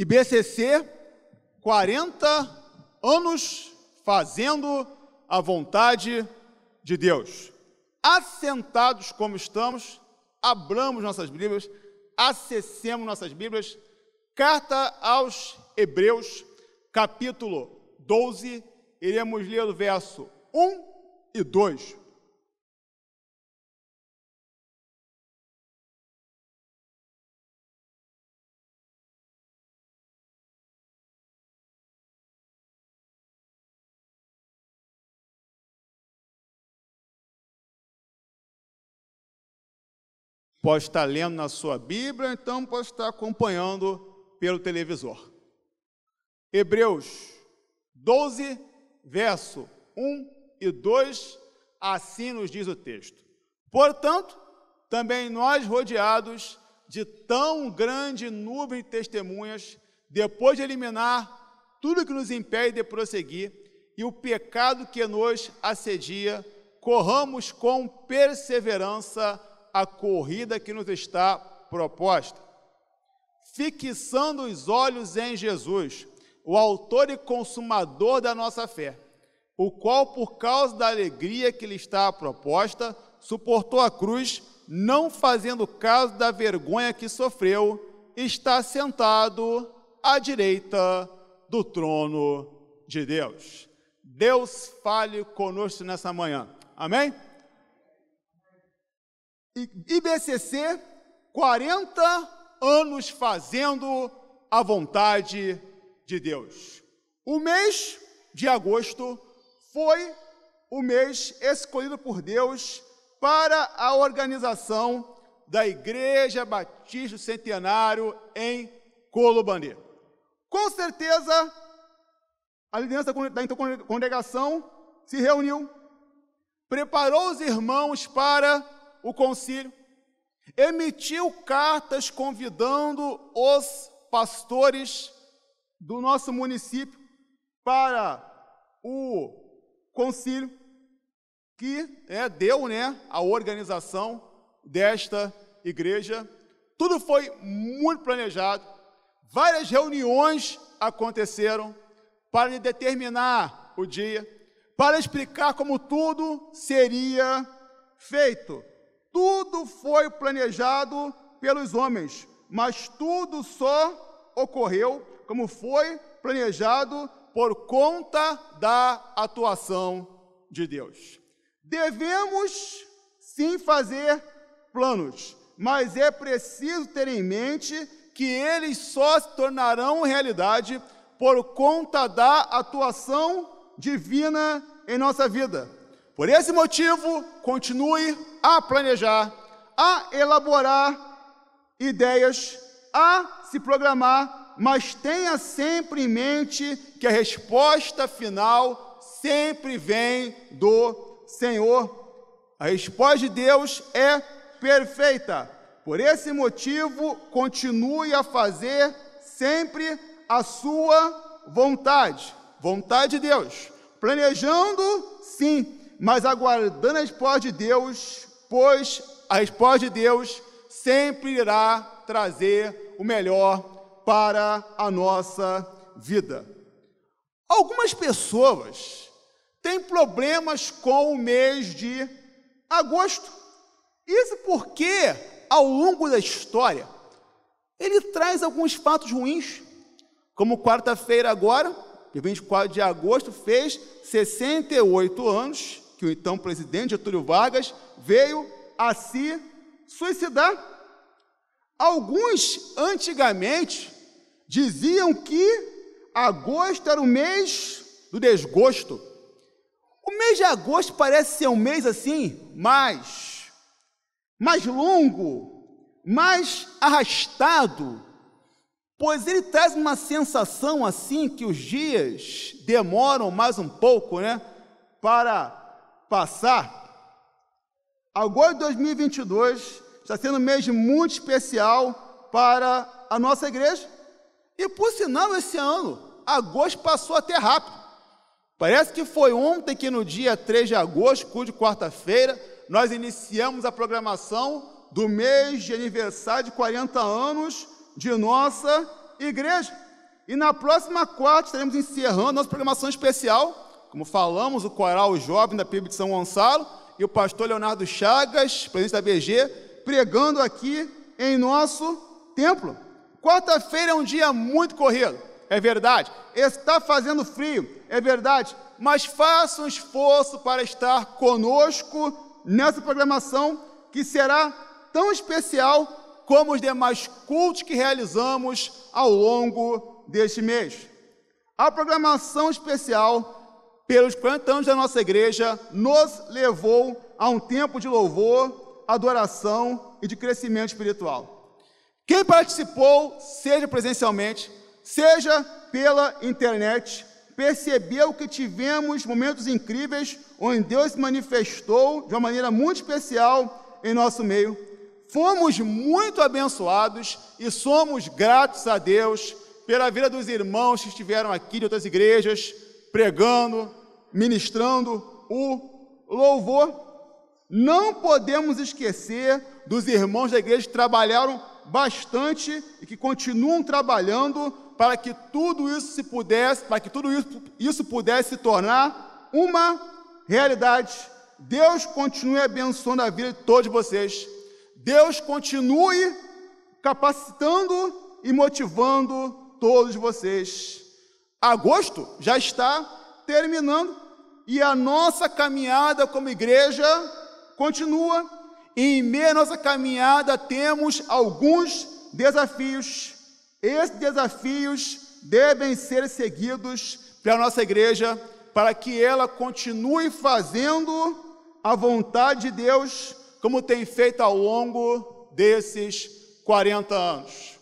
IBCC, 40 anos fazendo a vontade de Deus. Assentados como estamos, abramos nossas Bíblias, acessemos nossas Bíblias, carta aos Hebreus, capítulo 12, iremos ler o verso 1 e 2. Pode estar lendo na sua Bíblia, então pode estar acompanhando pelo televisor. Hebreus 12, verso 1 e 2, assim nos diz o texto. Portanto, também nós, rodeados de tão grande nuvem de testemunhas, depois de eliminar tudo que nos impede de prosseguir e o pecado que nos assedia, corramos com perseverança a corrida que nos está proposta, fixando os olhos em Jesus, o autor e consumador da nossa fé, o qual, por causa da alegria que lhe está proposta, suportou a cruz, não fazendo caso da vergonha que sofreu, está sentado à direita do trono de Deus. Deus fale conosco nessa manhã. Amém? IBCC, 40 anos fazendo a vontade de Deus. O mês de agosto foi o mês escolhido por Deus para a organização da Igreja Batista Centenário em Colombané. Com certeza, a liderança da congregação se reuniu, preparou os irmãos para o concílio, emitiu cartas convidando os pastores do nosso município para o concílio que deu a organização desta igreja. Tudo foi muito planejado, várias reuniões aconteceram para determinar o dia, para explicar como tudo seria feito. Tudo foi planejado pelos homens, mas tudo só ocorreu como foi planejado por conta da atuação de Deus. Devemos sim fazer planos, mas é preciso ter em mente que eles só se tornarão realidade por conta da atuação divina em nossa vida. Por esse motivo, continue a planejar, a elaborar ideias, a se programar, mas tenha sempre em mente que a resposta final sempre vem do Senhor. A resposta de Deus é perfeita. Por esse motivo, continue a fazer sempre a sua vontade de Deus, planejando, sim, mas aguardando a resposta de Deus, pois a resposta de Deus sempre irá trazer o melhor para a nossa vida. Algumas pessoas têm problemas com o mês de agosto. Isso porque, ao longo da história, ele traz alguns fatos ruins, como quarta-feira agora, dia 24 de agosto, fez 68 anos, que o então presidente Getúlio Vargas veio a se suicidar. Alguns, antigamente, diziam que agosto era o mês do desgosto. O mês de agosto parece ser um mês assim, mais longo, mais arrastado, pois ele traz uma sensação assim que os dias demoram mais um pouco, para passar. Agosto de 2022 está sendo um mês muito especial para a nossa igreja. E, por sinal, esse ano, agosto passou até rápido. Parece que foi ontem que, no dia 3 de agosto, de quarta-feira, nós iniciamos a programação do mês de aniversário de 40 anos de nossa igreja. E na próxima quarta estaremos encerrando nossa programação especial. Como falamos, o coral jovem da PIB de São Gonçalo e o pastor Leonardo Chagas, presidente da BG, pregando aqui em nosso templo. Quarta-feira é um dia muito corrido, é verdade. Está fazendo frio, é verdade. Mas faça um esforço para estar conosco nessa programação que será tão especial como os demais cultos que realizamos ao longo deste mês. A programação especial, pelos 40 anos da nossa igreja, nos levou a um tempo de louvor, adoração e de crescimento espiritual. Quem participou, seja presencialmente, seja pela internet, percebeu que tivemos momentos incríveis onde Deus se manifestou de uma maneira muito especial em nosso meio. Fomos muito abençoados e somos gratos a Deus pela vida dos irmãos que estiveram aqui de outras igrejas, pregando, ministrando o louvor. Não podemos esquecer dos irmãos da igreja que trabalharam bastante e que continuam trabalhando para que tudo isso pudesse se tornar uma realidade. Deus continue abençoando a vida de todos vocês. Deus continue capacitando e motivando todos vocês. Agosto já está terminando e a nossa caminhada como igreja continua. E em meio à nossa caminhada temos alguns desafios. Esses desafios devem ser seguidos pela nossa igreja para que ela continue fazendo a vontade de Deus como tem feito ao longo desses 40 anos.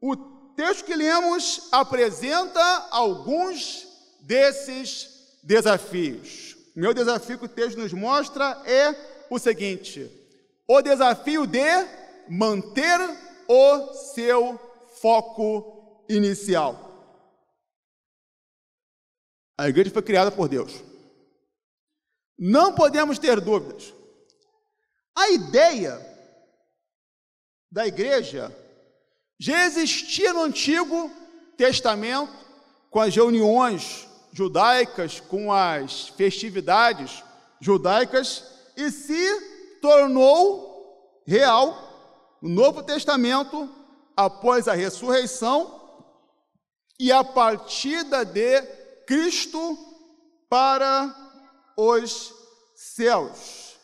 O texto que lemos apresenta alguns desses desafios. O meu desafio que o texto nos mostra é o seguinte: o desafio de manter o seu foco inicial. A igreja foi criada por Deus. Não podemos ter dúvidas. A ideia da igreja já existia no Antigo Testamento, com as reuniões judaicas, com as festividades judaicas, e se tornou real no Novo Testamento após a ressurreição e a partida de Cristo para os céus.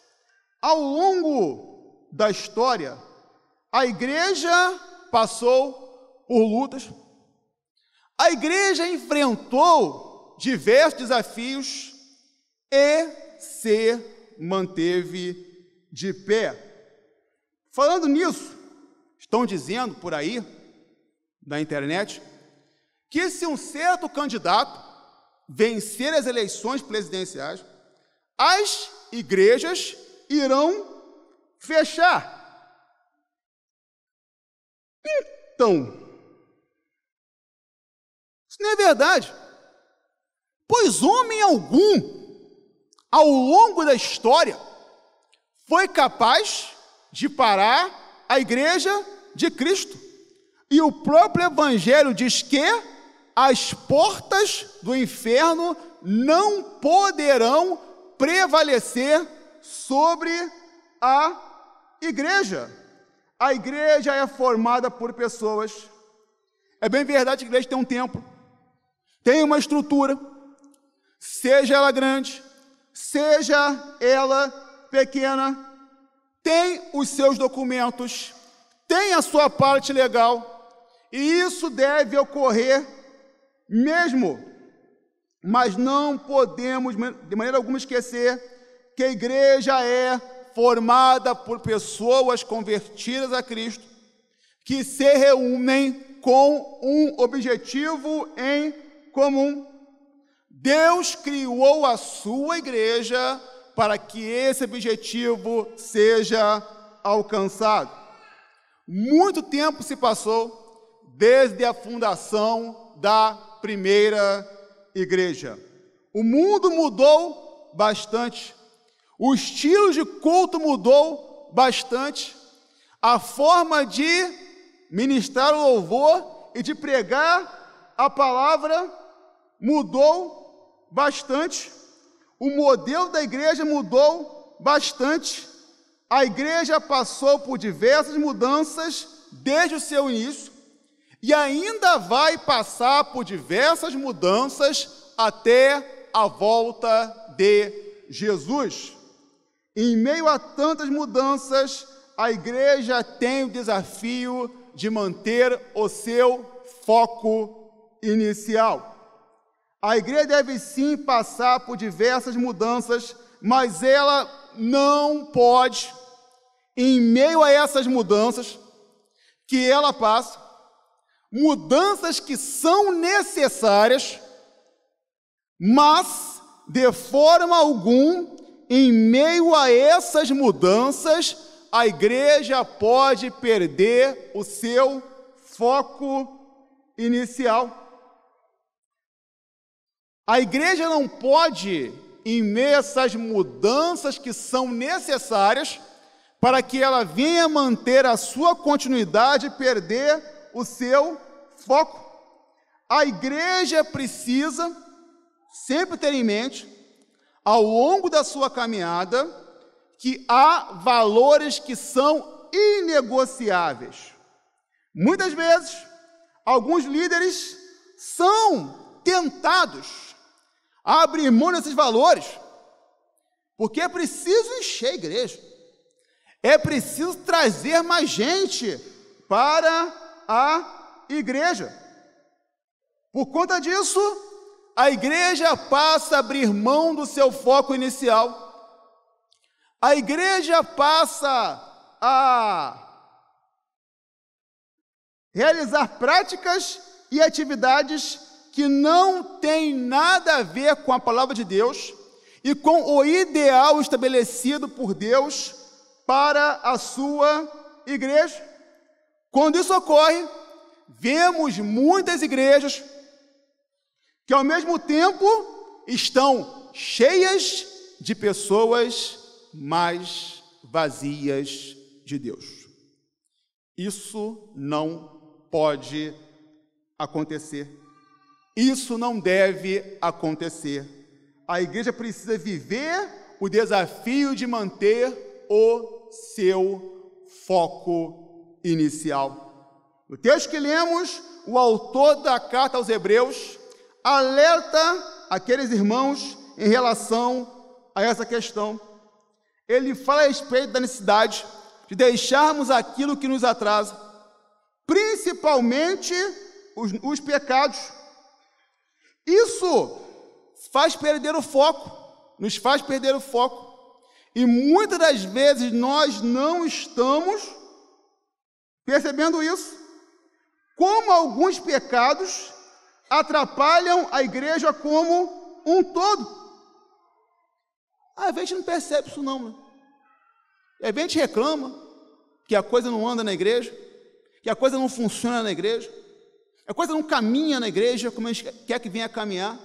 Ao longo da história, a igreja passou por lutas, a igreja enfrentou diversos desafios e se manteve de pé. Falando nisso, estão dizendo por aí, na internet, que se um certo candidato vencer as eleições presidenciais, as igrejas irão fechar. Então, isso não é verdade, pois homem algum, ao longo da história, foi capaz de parar a igreja de Cristo. E o próprio Evangelho diz que as portas do inferno não poderão prevalecer sobre a igreja. A igreja é formada por pessoas. É bem verdade que a igreja tem um templo, tem uma estrutura, seja ela grande, seja ela pequena, tem os seus documentos, tem a sua parte legal, e isso deve ocorrer mesmo. Mas não podemos, de maneira alguma, esquecer que a igreja é formada por pessoas convertidas a Cristo, que se reúnem com um objetivo em comum. Deus criou a sua igreja para que esse objetivo seja alcançado. Muito tempo se passou desde a fundação da primeira igreja. O mundo mudou bastante, o estilo de culto mudou bastante, a forma de ministrar o louvor e de pregar a palavra mudou bastante, o modelo da igreja mudou bastante, a igreja passou por diversas mudanças desde o seu início e ainda vai passar por diversas mudanças até a volta de Jesus. Em meio a tantas mudanças, a igreja tem o desafio de manter o seu foco inicial. A igreja deve sim passar por diversas mudanças, mas ela não pode, em meio a essas mudanças que ela passa, mudanças que são necessárias, mas de forma alguma, em meio a essas mudanças, a igreja pode perder o seu foco inicial. A igreja não pode, em meio a essas mudanças que são necessárias, para que ela venha manter a sua continuidade, perder o seu foco. A igreja precisa sempre ter em mente, ao longo da sua caminhada, que há valores que são inegociáveis. Muitas vezes, alguns líderes são tentados a abrir mão desses valores, porque é preciso encher a igreja, é preciso trazer mais gente para a igreja. Por conta disso, a igreja passa a abrir mão do seu foco inicial. A igreja passa a realizar práticas e atividades que não têm nada a ver com a palavra de Deus e com o ideal estabelecido por Deus para a sua igreja. Quando isso ocorre, vemos muitas igrejas que ao mesmo tempo estão cheias de pessoas, mas vazias de Deus. Isso não pode acontecer. Isso não deve acontecer. A igreja precisa viver o desafio de manter o seu foco inicial. No texto que lemos, o autor da carta aos Hebreus alerta aqueles irmãos em relação a essa questão. Ele fala a respeito da necessidade de deixarmos aquilo que nos atrasa, principalmente os pecados. Isso faz perder o foco, nos faz perder o foco. E muitas das vezes nós não estamos percebendo isso. Como alguns pecados atrapalham a igreja como um todo. Às vezes a gente não percebe isso não, né? Às vezes a gente reclama que a coisa não anda na igreja, que a coisa não funciona na igreja, a coisa não caminha na igreja como a gente quer que venha caminhar.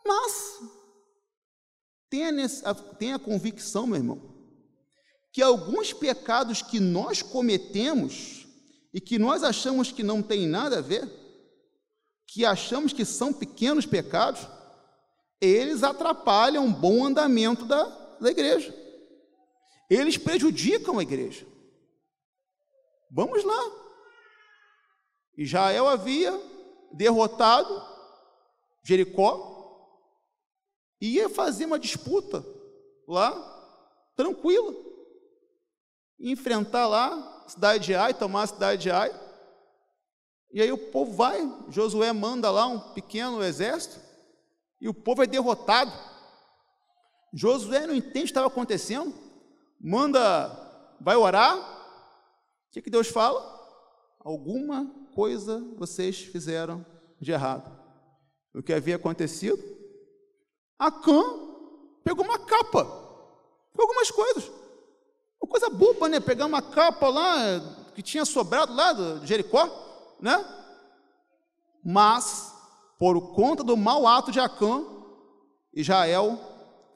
Mas tenha a convicção, meu irmão, que alguns pecados que nós cometemos e que nós achamos que não tem nada a ver, que achamos que são pequenos pecados, eles atrapalham o bom andamento da igreja. Eles prejudicam a igreja. Vamos lá. Israel havia derrotado Jericó e ia fazer uma disputa lá, tranquila, e enfrentar lá a cidade de Ai, tomar a cidade de Ai. E aí o povo vai, Josué manda lá um pequeno exército, e o povo é derrotado. Josué não entende o que estava acontecendo, vai orar. O que Deus fala? Alguma coisa vocês fizeram de errado. O que havia acontecido? Acã pegou uma capa, pegou algumas coisas, uma coisa boba, né? Pegar uma capa lá, que tinha sobrado lá de Jericó, né? Mas, por conta do mau ato de Acã, Israel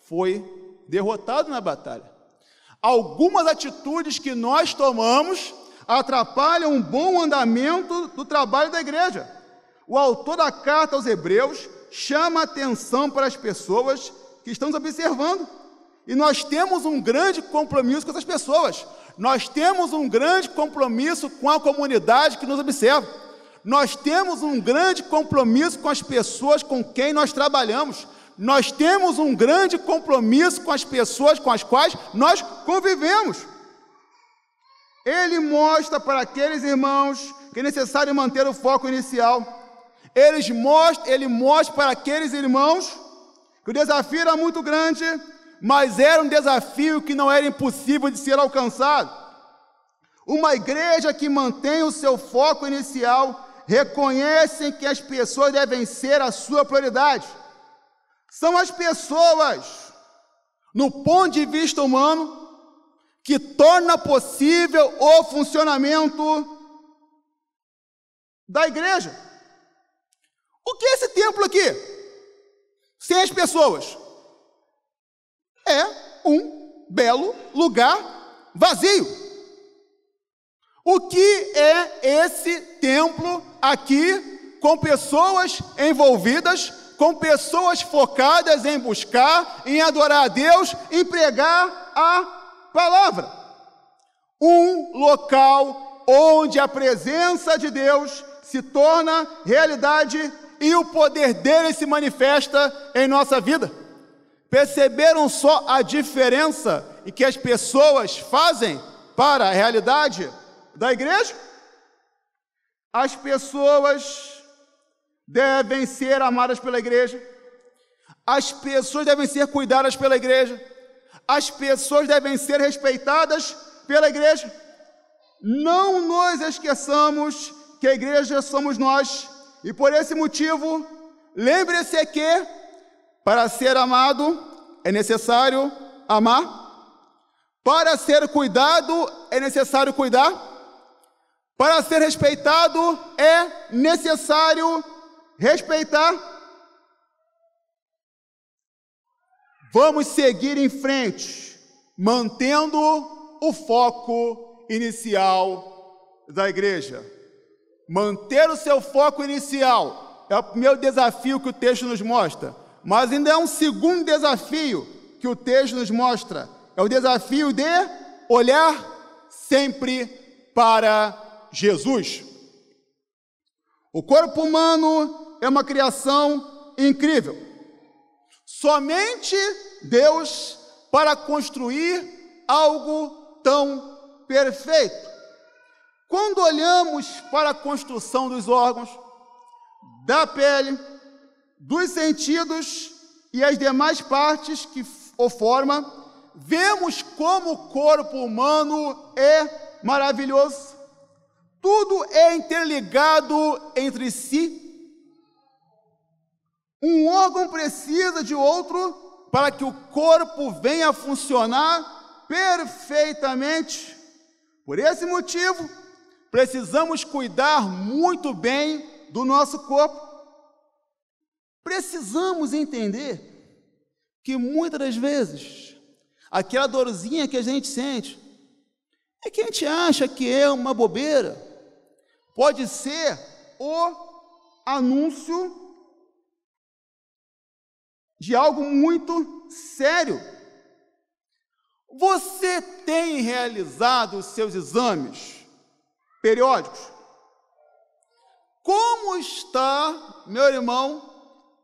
foi derrotado na batalha. Algumas atitudes que nós tomamos, atrapalham um bom andamento do trabalho da igreja. O autor da carta aos Hebreus chama a atenção para as pessoas que estão nos observando. E nós temos um grande compromisso com essas pessoas. Nós temos um grande compromisso com a comunidade que nos observa. Nós temos um grande compromisso com as pessoas com quem nós trabalhamos. Nós temos um grande compromisso com as pessoas com as quais nós convivemos. Ele mostra para aqueles irmãos que é necessário manter o foco inicial. Ele mostra para aqueles irmãos que o desafio era muito grande, mas era um desafio que não era impossível de ser alcançado. Uma igreja que mantém o seu foco inicial reconhece que as pessoas devem ser a sua prioridade. São as pessoas, no ponto de vista humano, que torna possível o funcionamento da igreja. O que é esse templo aqui? Sem as pessoas. É um belo lugar vazio. O que é esse templo aqui com pessoas envolvidas, com pessoas focadas em buscar, em adorar a Deus, em pregar a palavra? Um local onde a presença de Deus se torna realidade e o poder dele se manifesta em nossa vida. Perceberam só a diferença em que as pessoas fazem para a realidade da igreja? As pessoas devem ser amadas pela igreja, as pessoas devem ser cuidadas pela igreja, as pessoas devem ser respeitadas pela igreja. Não nos esqueçamos que a igreja somos nós, e por esse motivo, lembre-se que para ser amado é necessário amar, para ser cuidado é necessário cuidar, para ser respeitado é necessário respeitar. Vamos seguir em frente, mantendo o foco inicial da igreja. Manter o seu foco inicial é o primeiro desafio que o texto nos mostra, mas ainda é um segundo desafio que o texto nos mostra. É o desafio de olhar sempre para Jesus. O corpo humano é uma criação incrível. Somente Deus para construir algo tão perfeito. Quando olhamos para a construção dos órgãos, da pele, dos sentidos e as demais partes que o formam, vemos como o corpo humano é maravilhoso. Tudo é interligado entre si. Um órgão precisa de outro para que o corpo venha a funcionar perfeitamente. Por esse motivo, precisamos cuidar muito bem do nosso corpo. Precisamos entender que muitas das vezes, aquela dorzinha que a gente sente, é que a gente acha que é uma bobeira. Pode ser o anúncio de algo muito sério. Você tem realizado os seus exames periódicos? Como está, meu irmão,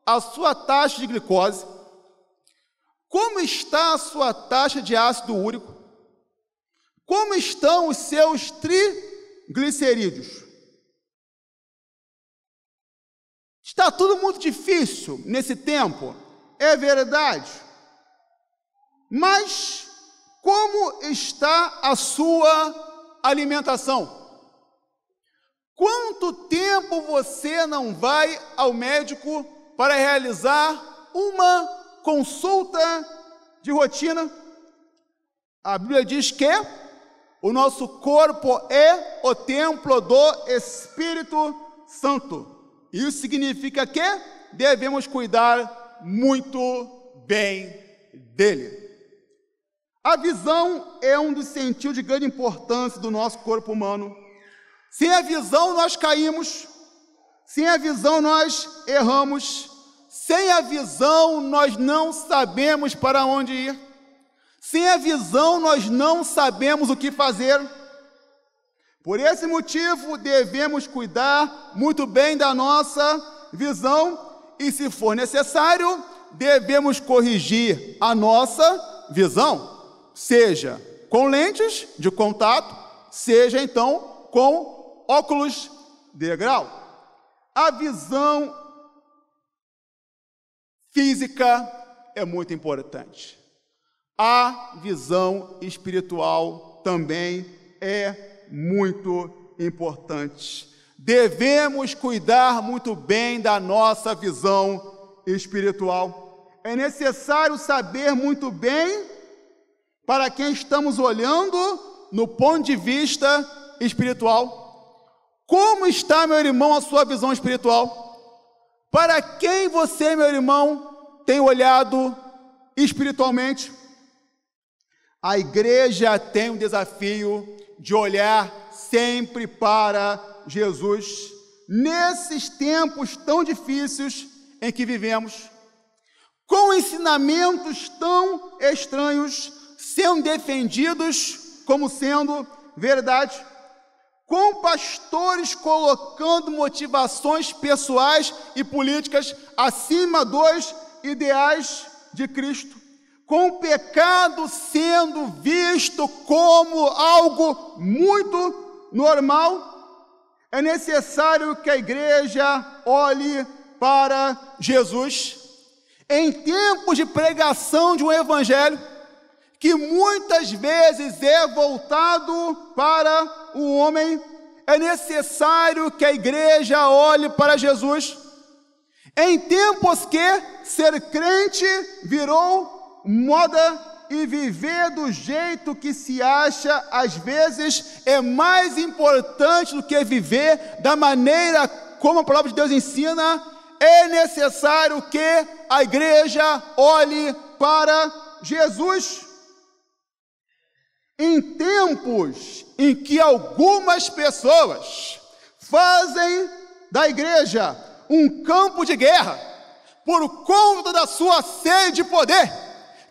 a sua taxa de glicose? Como está a sua taxa de ácido úrico? Como estão os seus triglicerídeos? Está tudo muito difícil nesse tempo, é verdade. Mas como está a sua alimentação? Quanto tempo você não vai ao médico para realizar uma consulta de rotina? A Bíblia diz que o nosso corpo é o templo do Espírito Santo. Isso significa que devemos cuidar muito bem dele. A visão é um dos sentidos de grande importância do nosso corpo humano. Sem a visão nós caímos, sem a visão nós erramos, sem a visão nós não sabemos para onde ir, sem a visão nós não sabemos o que fazer. Por esse motivo devemos cuidar muito bem da nossa visão e, se for necessário, devemos corrigir a nossa visão, seja com lentes de contato, seja então com óculos de grau. A visão física é muito importante. A visão espiritual também é muito importante. Devemos cuidar muito bem da nossa visão espiritual. É necessário saber muito bem para quem estamos olhando no ponto de vista espiritual. Como está, meu irmão, a sua visão espiritual? Para quem você, meu irmão, tem olhado espiritualmente? A igreja tem um desafio de olhar sempre para Jesus, nesses tempos tão difíceis em que vivemos, com ensinamentos tão estranhos sendo defendidos como sendo verdade, com pastores colocando motivações pessoais e políticas acima dos ideais de Cristo, com o pecado sendo visto como algo muito normal. É necessário que a igreja olhe para Jesus. Em tempos de pregação de um evangelho que muitas vezes é voltado para o homem, é necessário que a igreja olhe para Jesus. Em tempos que ser crente virou moda e viver do jeito que se acha, às vezes, é mais importante do que viver da maneira como a palavra de Deus ensina, é necessário que a igreja olhe para Jesus. Em tempos em que algumas pessoas fazem da igreja um campo de guerra por conta da sua sede de poder,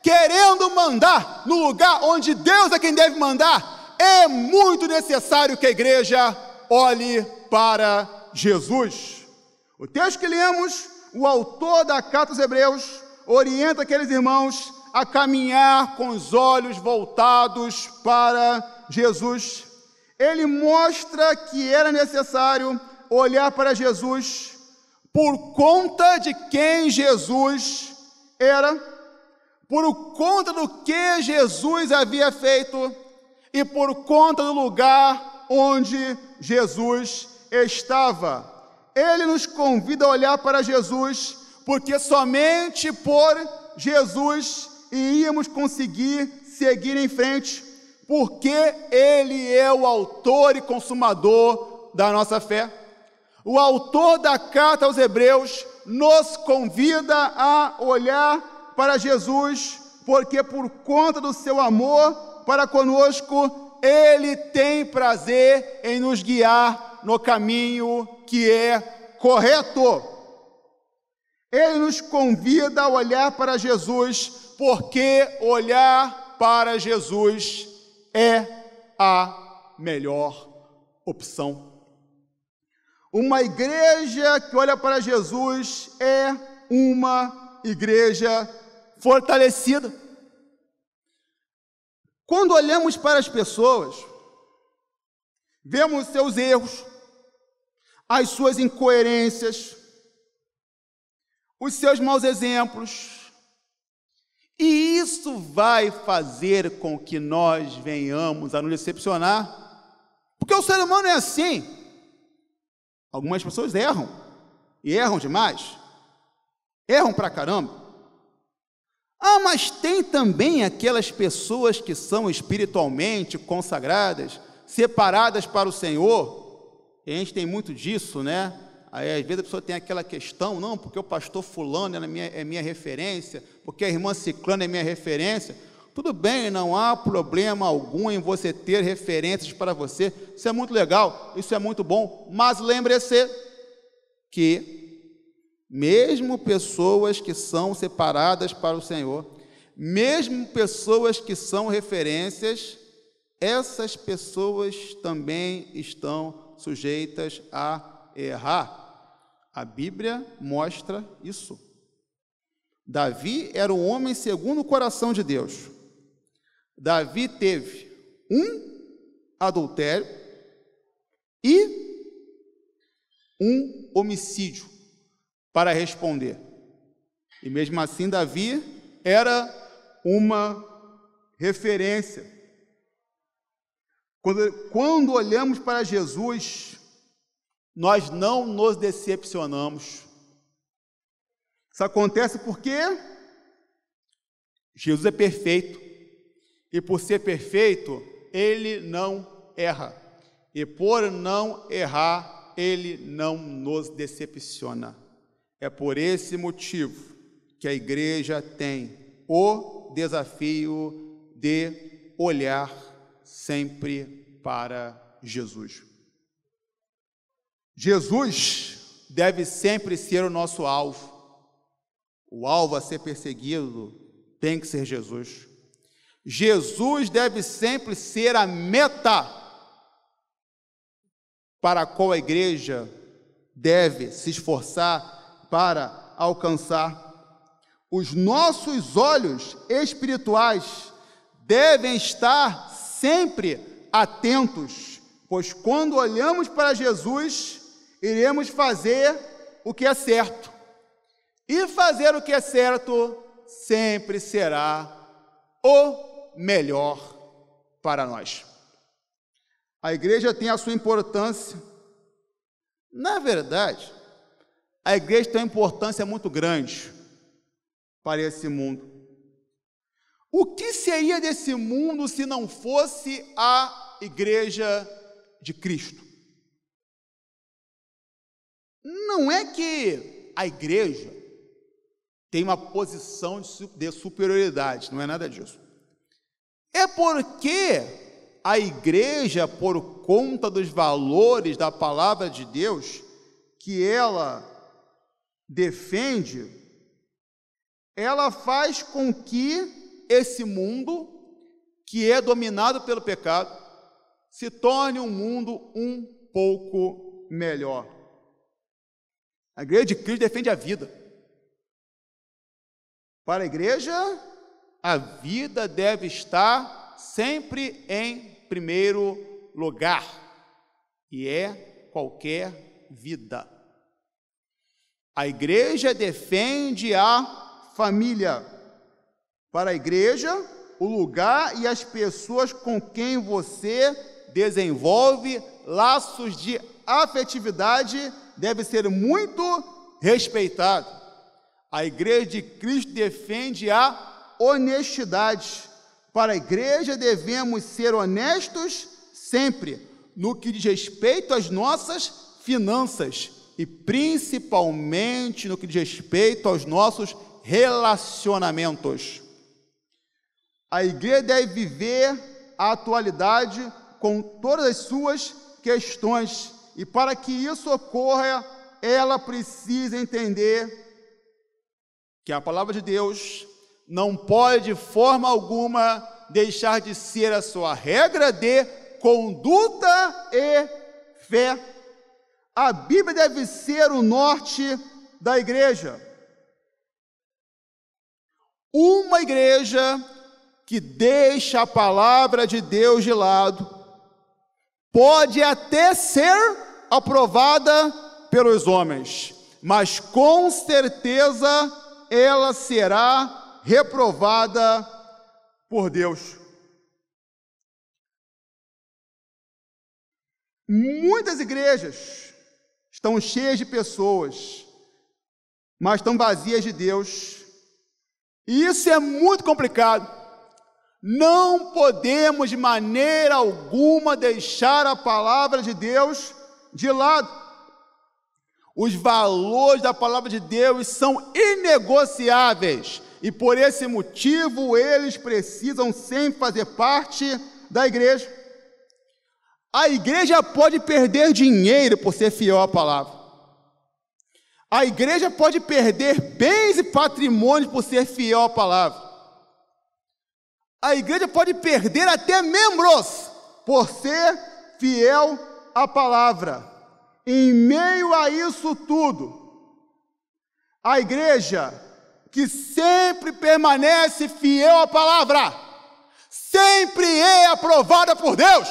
querendo mandar no lugar onde Deus é quem deve mandar, é muito necessário que a igreja olhe para Jesus. O texto que lemos, o autor da carta aos Hebreus orienta aqueles irmãos a caminhar com os olhos voltados para Jesus. Ele mostra que era necessário olhar para Jesus por conta de quem Jesus era, por conta do que Jesus havia feito e por conta do lugar onde Jesus estava. Ele nos convida a olhar para Jesus, porque somente por Jesus iríamos conseguir seguir em frente, porque Ele é o autor e consumador da nossa fé. O autor da carta aos Hebreus nos convida a olhar para Jesus, porque por conta do seu amor para conosco, Ele tem prazer em nos guiar no caminho que é correto. Ele nos convida a olhar para Jesus, porque olhar para Jesus é a melhor opção. Uma igreja que olha para Jesus é uma igreja fortalecida. Quando olhamos para as pessoas, vemos seus erros, as suas incoerências, os seus maus exemplos, e isso vai fazer com que nós venhamos a nos decepcionar, porque o ser humano é assim. Algumas pessoas erram, e erram demais, erram pra caramba. Mas tem também aquelas pessoas que são espiritualmente consagradas, separadas para o Senhor, e a gente tem muito disso, né? Aí, às vezes, a pessoa tem aquela questão, não, porque o pastor fulano é minha referência, porque a irmã ciclana é minha referência. Tudo bem, não há problema algum em você ter referências para você, isso é muito legal, isso é muito bom, mas lembre-se que, mesmo pessoas que são separadas para o Senhor, mesmo pessoas que são referências, essas pessoas também estão sujeitas a errar. A Bíblia mostra isso. Davi era um homem segundo o coração de Deus. Davi teve um adultério e um homicídio para responder. E mesmo assim, Davi era uma referência. Quando olhamos para Jesus, nós não nos decepcionamos. Isso acontece porque Jesus é perfeito. E por ser perfeito, ele não erra. E por não errar, ele não nos decepciona. É por esse motivo que a igreja tem o desafio de olhar sempre para Jesus. Jesus deve sempre ser o nosso alvo. O alvo a ser perseguido tem que ser Jesus. Jesus deve sempre ser a meta para a qual a igreja deve se esforçar para alcançar. Os nossos olhos espirituais devem estar sempre atentos, pois quando olhamos para Jesus, iremos fazer o que é certo. E fazer o que é certo sempre será o melhor para nós. A igreja tem a sua importância. Na verdade, a igreja tem uma importância muito grande para esse mundo. O que seria desse mundo se não fosse a igreja de Cristo? Não é que a igreja tem uma posição de superioridade, não é nada disso. É porque a igreja, por conta dos valores da palavra de Deus, que ela defende, ela faz com que esse mundo, que é dominado pelo pecado, se torne um mundo um pouco melhor. A igreja de Cristo defende a vida. Para a igreja, a vida deve estar sempre em primeiro lugar, e é qualquer vida. A igreja defende a família. Para a igreja, o lugar e as pessoas com quem você desenvolve laços de afetividade deve ser muito respeitado. A igreja de Cristo defende a honestidade. Para a igreja devemos ser honestos sempre, no que diz respeito às nossas finanças e principalmente no que diz respeito aos nossos relacionamentos. A igreja deve viver a atualidade com todas as suas questões, e para que isso ocorra, ela precisa entender que a palavra de Deus não pode de forma alguma deixar de ser a sua regra de conduta e fé. A Bíblia deve ser o norte da igreja. Uma igreja que deixa a palavra de Deus de lado pode até ser aprovada pelos homens, mas com certeza ela será reprovada por Deus. Muitas igrejas estão cheias de pessoas, mas estão vazias de Deus. E isso é muito complicado. Não podemos de maneira alguma deixar a palavra de Deus de lado. Os valores da palavra de Deus são inegociáveis e por esse motivo eles precisam sempre fazer parte da igreja. A igreja pode perder dinheiro por ser fiel à palavra. A igreja pode perder bens e patrimônios por ser fiel à palavra. A igreja pode perder até membros por ser fiel à palavra. Em meio a isso tudo, a igreja que sempre permanece fiel à palavra, sempre é aprovada por Deus.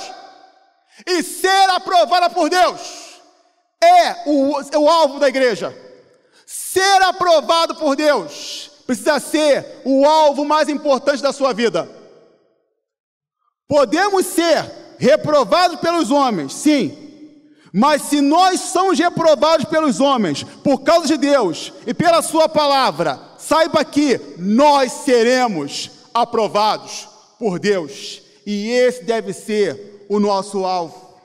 E ser aprovada por Deus é o alvo da igreja. Ser aprovado por Deus precisa ser o alvo mais importante da sua vida. Podemos ser reprovados pelos homens, sim, mas se nós somos reprovados pelos homens por causa de Deus e pela sua palavra, saiba que nós seremos aprovados por Deus, e esse deve ser o nosso alvo.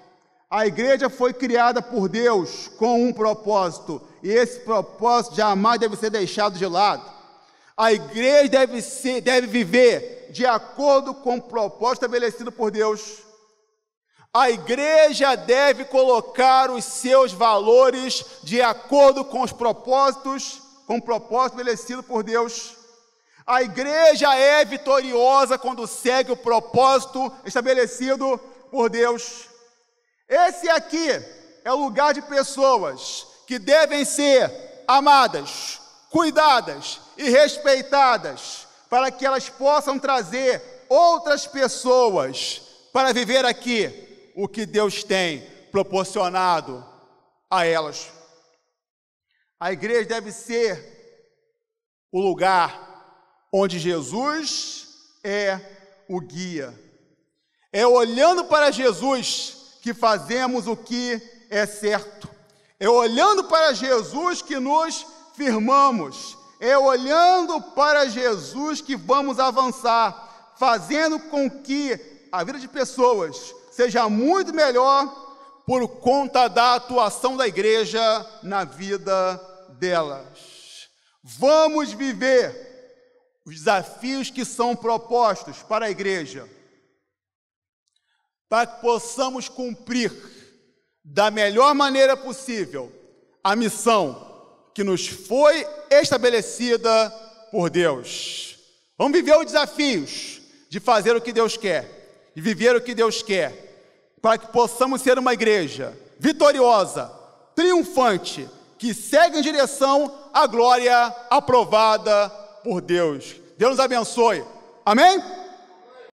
A igreja foi criada por Deus com um propósito, e esse propósito jamais deve ser deixado de lado. A igreja deve viver de acordo com o propósito estabelecido por Deus. A igreja deve colocar os seus valores de acordo com os propósitos, com o propósito estabelecido por Deus. A igreja é vitoriosa quando segue o propósito estabelecido por Deus. Esse aqui é o lugar de pessoas que devem ser amadas, cuidadas e respeitadas, para que elas possam trazer outras pessoas para viver aqui o que Deus tem proporcionado a elas. A igreja deve ser o lugar onde Jesus é o guia. É olhando para Jesus que fazemos o que é certo. É olhando para Jesus que nos firmamos. É olhando para Jesus que vamos avançar, fazendo com que a vida de pessoas seja muito melhor por conta da atuação da igreja na vida delas. Vamos viver os desafios que são propostos para a igreja, para que possamos cumprir da melhor maneira possível a missão que nos foi estabelecida por Deus. Vamos viver os desafios de fazer o que Deus quer, de viver o que Deus quer, para que possamos ser uma igreja vitoriosa, triunfante, que segue em direção à glória aprovada por Deus. Deus nos abençoe. Amém?